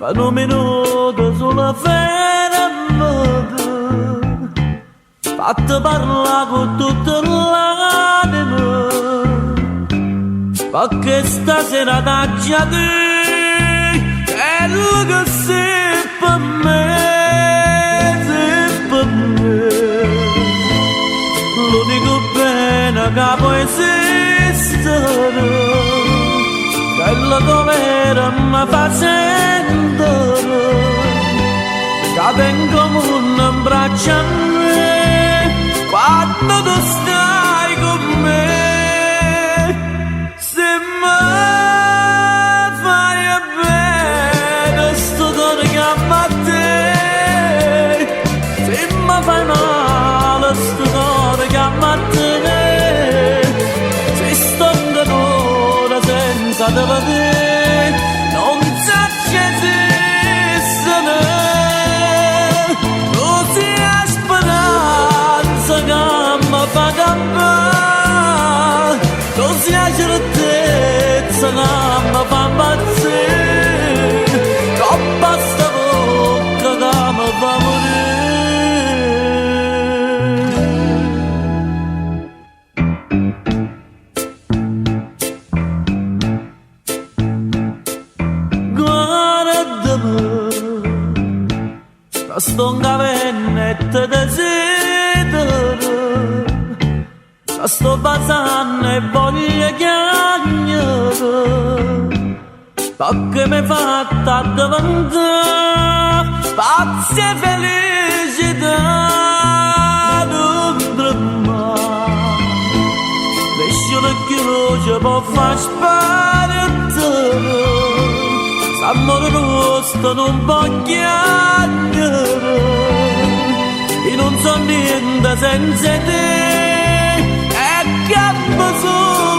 per un minuto solo fermate, fatti parlare con tutta l'anima, perché stasera taggia te, quello che sei per me, sei per me, l'unico bene che può esistere, quello dove mi fa sentire, che tengo un braccio a me, quando tu stai con me, se mi fai bene, sto cuore che ama a te, se mi fai male, sto cuore che ama a te, se sto in dolore senza te vedere, non sa che esistere, così a speranza che mi fa campare, così a certezza che mi fa impazzire, troppa sta bocca che mi fa morire. Guardami, che sto in cavernetta desidero, che sto basando e voglio chiagnare, perché mi fatta diventare pazzi e felicità d'un dramma. Lascialo che luce può far sparire, s'amore nostro non può chiamare, io non so niente senza te, e campo solo